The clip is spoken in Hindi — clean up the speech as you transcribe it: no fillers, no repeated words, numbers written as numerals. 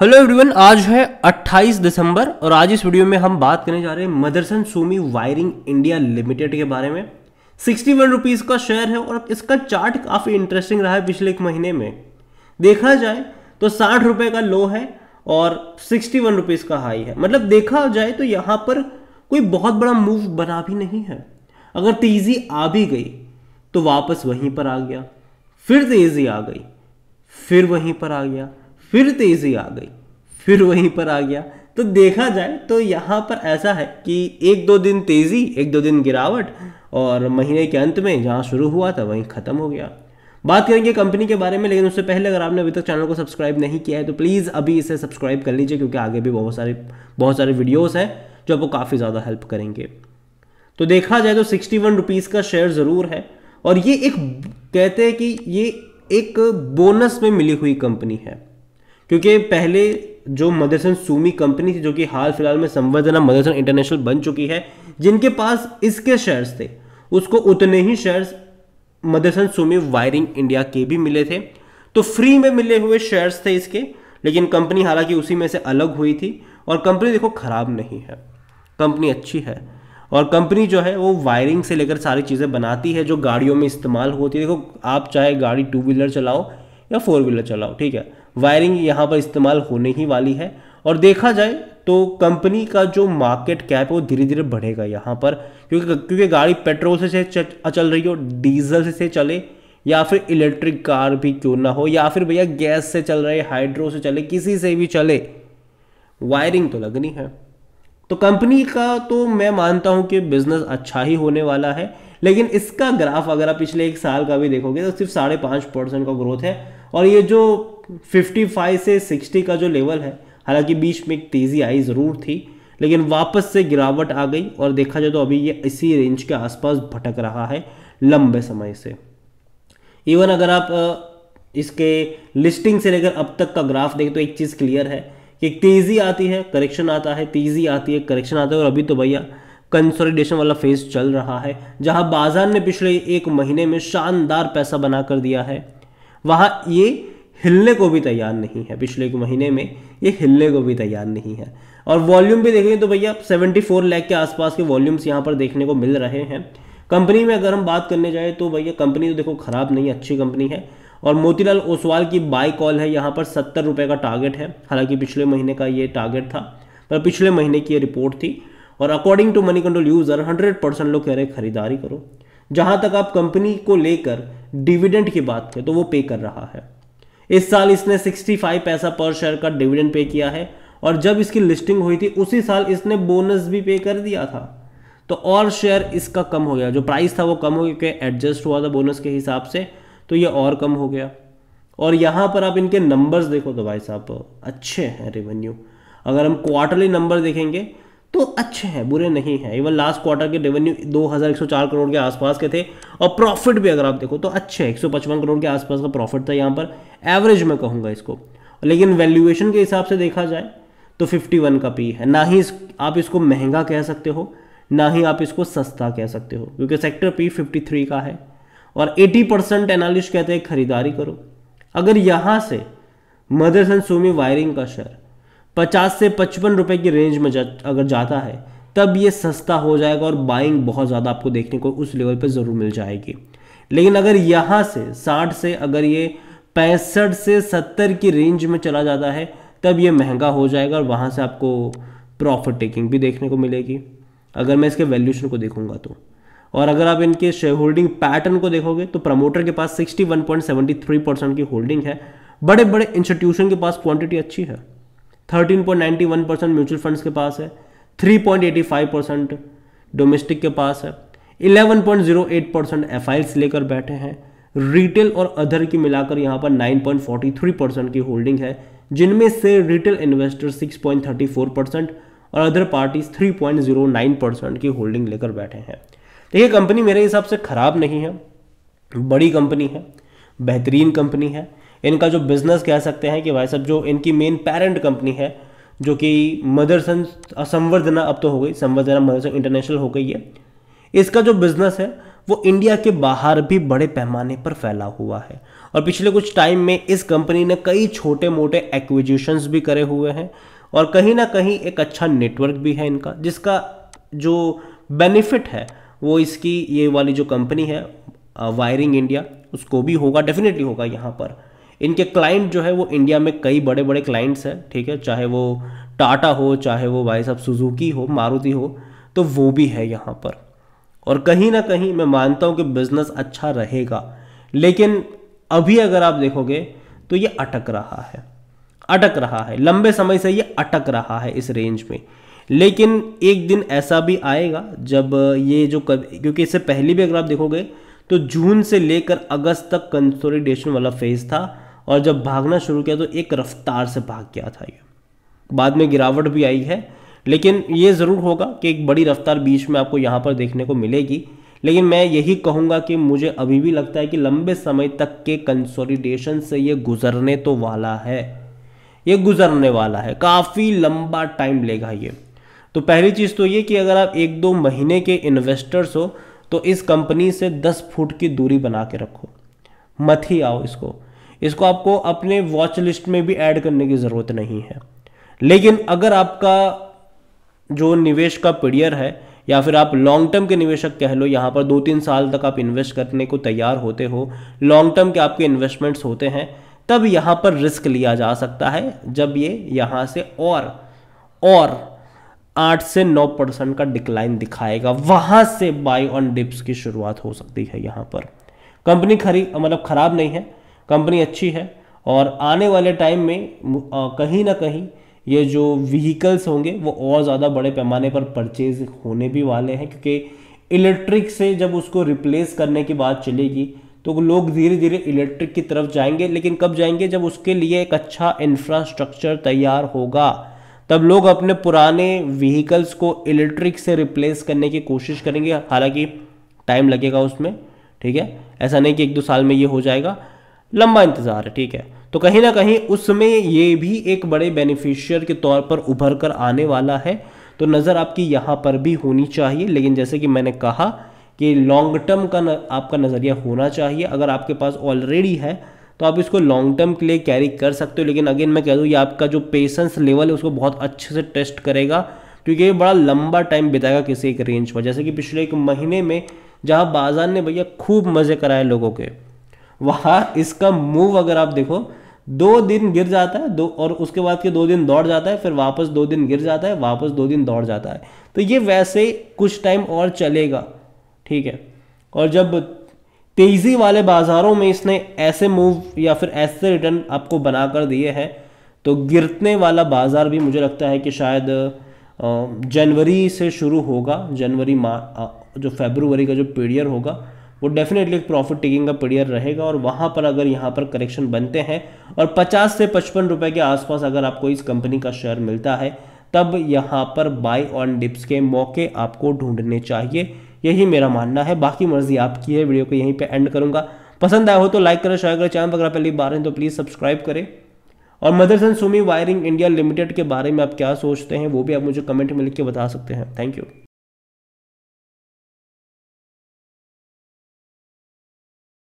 हेलो एवरीवन, आज है 28 दिसंबर और आज इस वीडियो में हम बात करने जा रहे हैं मदरसन सूमी वायरिंग इंडिया लिमिटेड के बारे में। 61 रुपीज़ का शेयर है और इसका चार्ट काफ़ी इंटरेस्टिंग रहा है पिछले एक महीने में। देखा जाए तो 60 रुपये का लो है और 61 रुपीज़ का हाई है। मतलब देखा जाए तो यहाँ पर कोई बहुत बड़ा मूव बना भी नहीं है। अगर तेज़ी आ भी गई तो वापस वहीं पर आ गया, फिर तेज़ी आ गई, फिर वहीं पर आ गया, फिर तेजी आ गई, फिर वहीं पर आ गया। तो देखा जाए तो यहाँ पर ऐसा है कि एक दो दिन तेजी, एक दो दिन गिरावट और महीने के अंत में जहाँ शुरू हुआ था वहीं खत्म हो गया। बात करेंगे कंपनी के बारे में, लेकिन उससे पहले अगर आपने अभी तक चैनल को सब्सक्राइब नहीं किया है तो प्लीज़ अभी इसे सब्सक्राइब कर लीजिए, क्योंकि आगे भी बहुत सारे वीडियोज़ हैं जो आपको काफ़ी ज़्यादा हेल्प करेंगे। तो देखा जाए तो 61 रुपीज़ का शेयर ज़रूर है और ये एक कहते हैं कि ये एक बोनस में मिली हुई कंपनी है, क्योंकि पहले जो मदरसन सूमी कंपनी थी जो कि हाल फिलहाल में संवर्धना मदरसन इंटरनेशनल बन चुकी है, जिनके पास इसके शेयर्स थे उसको उतने ही शेयर्स मदरसन सूमी वायरिंग इंडिया के भी मिले थे। तो फ्री में मिले हुए शेयर्स थे इसके, लेकिन कंपनी हालांकि उसी में से अलग हुई थी। और कंपनी देखो खराब नहीं है, कंपनी अच्छी है और कंपनी जो है वो वायरिंग से लेकर सारी चीज़ें बनाती है जो गाड़ियों में इस्तेमाल होती है। देखो आप चाहे गाड़ी 2 व्हीलर चलाओ या 4 व्हीलर चलाओ, ठीक है, वायरिंग यहाँ पर इस्तेमाल होने ही वाली है। और देखा जाए तो कंपनी का जो मार्केट कैप है वो धीरे धीरे बढ़ेगा यहाँ पर, क्योंकि गाड़ी पेट्रोल से चल रही हो, डीजल से चले या फिर इलेक्ट्रिक कार भी क्यों ना हो, या फिर भैया गैस से चल रहे, हाइड्रो से चले, किसी से भी चले, वायरिंग तो लगनी है। तो कंपनी का तो मैं मानता हूँ कि बिजनेस अच्छा ही होने वाला है। लेकिन इसका ग्राफ अगर आप पिछले एक साल का भी देखोगे तो सिर्फ 5.5% का ग्रोथ है। और ये जो 55 से 60 का जो लेवल है, हालांकि बीच में एक तेज़ी आई ज़रूर थी, लेकिन वापस से गिरावट आ गई और देखा जाए तो अभी ये इसी रेंज के आसपास भटक रहा है लंबे समय से। इवन अगर आप इसके लिस्टिंग से लेकर अब तक का ग्राफ देखें तो एक चीज़ क्लियर है कि तेज़ी आती है, करेक्शन आता है, तेज़ी आती है, करेक्शन आता है। और अभी तो भैया कंसोलिडेशन वाला फेज चल रहा है, जहां बाजार ने पिछले एक महीने में शानदार पैसा बना कर दिया है, वहां ये हिलने को भी तैयार नहीं है। पिछले एक महीने में ये हिलने को भी तैयार नहीं है। और वॉल्यूम भी देखेंगे तो भैया 74 लाख के आसपास के वॉल्यूम्स यहाँ पर देखने को मिल रहे हैं। कंपनी में अगर हम बात करने जाए तो भैया कंपनी तो देखो खराब नहीं, अच्छी कंपनी है। और मोतीलाल ओसवाल की बाय कॉल है, यहाँ पर 70 रुपये का टारगेट है। हालांकि पिछले महीने का ये टारगेट था, पर पिछले महीने की ये रिपोर्ट थी। और according to Moneycontrol user 100% लोग कह रहे हैं खरीदारी करो। जहां तक आप कंपनी को लेकर डिविडेंड की बात करें तो वो पे कर रहा है। इस साल इसने 65 पैसा पर शेयर का डिविडेंड पे किया है और जब इसकी लिस्टिंग हुई थी उसी साल इसने बोनस भी पे कर दिया था। तो और शेयर इसका कम हो गया, जो प्राइस था वो कम हो गया, एडजस्ट हुआ था बोनस के हिसाब से, तो ये और कम हो गया। और यहाँ पर आप इनके नंबर्स देखो तो भाई साहब अच्छे हैं। रेवेन्यू अगर हम क्वार्टरली नंबर देखेंगे तो अच्छे हैं, बुरे नहीं हैं। इवन लास्ट क्वार्टर के रेवेन्यू 2104 करोड़ के आसपास के थे और प्रॉफिट भी अगर आप देखो तो अच्छे 155 करोड़ के आसपास का प्रॉफिट था यहाँ पर, एवरेज में कहूँगा इसको। लेकिन वैल्यूएशन के हिसाब से देखा जाए तो 51 का पी है। ना ही आप इसको महंगा कह सकते हो, ना ही आप इसको सस्ता कह सकते हो, क्योंकि सेक्टर पी 53 का है। और 80% एनालिस्ट कहते हैं खरीदारी करो। अगर यहाँ से मदरसन सूमी वायरिंग का शेयर 50 से 55 रुपए की रेंज में अगर जाता है तब ये सस्ता हो जाएगा और बाइंग बहुत ज़्यादा आपको देखने को उस लेवल पे ज़रूर मिल जाएगी। लेकिन अगर यहाँ से 60 से अगर ये 65 से 70 की रेंज में चला जाता है तब ये महंगा हो जाएगा और वहाँ से आपको प्रॉफिट टेकिंग भी देखने को मिलेगी, अगर मैं इसके वैल्यूशन को देखूंगा तो। और अगर आप इनके शेयर होल्डिंग पैटर्न को देखोगे तो प्रमोटर के पास 61.73% की होल्डिंग है। बड़े बड़े इंस्टीट्यूशन के पास क्वांटिटी अच्छी है, 13.91% म्यूचुअल फंड्स के पास है, 3.85% डोमेस्टिक के पास है, 11.08% एफआईएल्स लेकर बैठे हैं। रिटेल और अदर की मिलाकर यहाँ पर 9.43% की होल्डिंग है, जिनमें से रिटेल इन्वेस्टर 6.34% और अदर पार्टीज 3.09% की होल्डिंग लेकर बैठे हैं। देखिए कंपनी मेरे हिसाब से खराब नहीं है, बड़ी कंपनी है, बेहतरीन कंपनी है। इनका जो बिजनेस कह सकते हैं कि भाई साहब जो इनकी मेन पेरेंट कंपनी है जो कि मदरसन संवर्धना, अब तो हो गई संवर्धना मदरसन इंटरनेशनल हो गई है, इसका जो बिजनेस है वो इंडिया के बाहर भी बड़े पैमाने पर फैला हुआ है। और पिछले कुछ टाइम में इस कंपनी ने कई छोटे मोटे एक्विजिशंस भी करे हुए हैं और कहीं ना कहीं एक अच्छा नेटवर्क भी है इनका, जिसका जो बेनिफिट है वो इसकी ये वाली जो कंपनी है वायरिंग इंडिया उसको भी होगा, डेफिनेटली होगा। यहाँ पर इनके क्लाइंट जो है वो इंडिया में कई बड़े बड़े क्लाइंट्स हैं, ठीक है, चाहे वो टाटा हो, चाहे वो भाई साहब सुजुकी हो, मारुति हो, तो वो भी है यहाँ पर। और कहीं ना कहीं मैं मानता हूँ कि बिजनेस अच्छा रहेगा, लेकिन अभी अगर आप देखोगे तो ये अटक रहा है, लंबे समय से ये अटक रहा है इस रेंज में। लेकिन एक दिन ऐसा भी आएगा जब ये जो क्योंकि इससे पहले भी अगर आप देखोगे तो जून से लेकर अगस्त तक कंसोलिडेशन वाला फेज था और जब भागना शुरू किया तो एक रफ्तार से भाग गया था ये। बाद में गिरावट भी आई है, लेकिन ये ज़रूर होगा कि एक बड़ी रफ्तार बीच में आपको यहाँ पर देखने को मिलेगी। लेकिन मैं यही कहूँगा कि मुझे अभी भी लगता है कि लंबे समय तक के कंसोलिडेशन से ये गुजरने तो वाला है, ये गुजरने वाला है, काफ़ी लंबा टाइम लेगा ये। तो पहली चीज़ तो ये कि अगर आप 1-2 महीने के इन्वेस्टर्स हो तो इस कंपनी से 10 फुट की दूरी बना के रखो, मत ही आओ इसको आपको अपने वॉच लिस्ट में भी ऐड करने की ज़रूरत नहीं है। लेकिन अगर आपका जो निवेश का पीरियड है या फिर आप लॉन्ग टर्म के निवेशक कह लो, यहाँ पर 2-3 साल तक आप इन्वेस्ट करने को तैयार होते हो, लॉन्ग टर्म के आपके इन्वेस्टमेंट्स होते हैं, तब यहाँ पर रिस्क लिया जा सकता है जब ये यहाँ से और 8 से 9% का डिक्लाइन दिखाएगा, वहाँ से बाय ऑन डिप्स की शुरुआत हो सकती है। यहाँ पर कंपनी मतलब खराब नहीं है, कंपनी अच्छी है और आने वाले टाइम में कहीं ना कहीं ये जो व्हीकल्स होंगे वो और ज़्यादा बड़े पैमाने पर परचेज होने भी वाले हैं, क्योंकि इलेक्ट्रिक से जब उसको रिप्लेस करने की बात चलेगी तो लोग धीरे धीरे इलेक्ट्रिक की तरफ जाएंगे। लेकिन कब जाएंगे? जब उसके लिए एक अच्छा इंफ्रास्ट्रक्चर तैयार होगा, तब लोग अपने पुराने व्हीकल्स को इलेक्ट्रिक से रिप्लेस करने की कोशिश करेंगे। हालांकि टाइम लगेगा उसमें, ठीक है, ऐसा नहीं कि 1-2 साल में ये हो जाएगा, लंबा इंतज़ार है, ठीक है। तो कहीं ना कहीं उसमें ये भी एक बड़े बेनिफिशियर के तौर पर उभर कर आने वाला है, तो नज़र आपकी यहाँ पर भी होनी चाहिए। लेकिन जैसे कि मैंने कहा कि लॉन्ग टर्म का आपका नज़रिया होना चाहिए। अगर आपके पास ऑलरेडी है तो आप इसको लॉन्ग टर्म के लिए कैरी कर सकते हो, लेकिन अगेन मैं कह दूँ ये आपका जो पेशेंस लेवल है उसको बहुत अच्छे से टेस्ट करेगा, क्योंकि ये बड़ा लंबा टाइम बिताएगा किसी एक रेंज पर। जैसे कि पिछले 1 महीने में जहाँ बाजार ने भैया खूब मज़े कराए लोगों के, वहाँ इसका मूव अगर आप देखो 2 दिन गिर जाता है, और उसके बाद के 2 दिन दौड़ जाता है, फिर वापस 2 दिन गिर जाता है, वापस 2 दिन दौड़ जाता है। तो ये वैसे कुछ टाइम और चलेगा, ठीक है। और जब तेज़ी वाले बाजारों में इसने ऐसे मूव या फिर ऐसे रिटर्न आपको बना कर दिए हैं, तो गिरने वाला बाजार भी मुझे लगता है कि शायद जनवरी से शुरू होगा। जो फरवरी का जो पीरियड होगा वो डेफिनेटली एक प्रॉफिट टेकिंग का पीरियड रहेगा। और वहाँ पर अगर यहाँ पर करेक्शन बनते हैं और 50 से 55 रुपए के आसपास अगर आपको इस कंपनी का शेयर मिलता है, तब यहाँ पर बाय ऑन डिप्स के मौके आपको ढूंढने चाहिए, यही मेरा मानना है। बाकी मर्जी आपकी है। वीडियो को यहीं पे एंड करूंगा। पसंद आया हो तो लाइक करें, शेयर करें, चैनल पर अगर पहली बार हैं तो प्लीज़ सब्सक्राइब करें। और Motherson Sumi Wiring India Limited के बारे में आप क्या सोचते हैं वो भी आप मुझे कमेंट में लिख के बता सकते हैं। Thank you.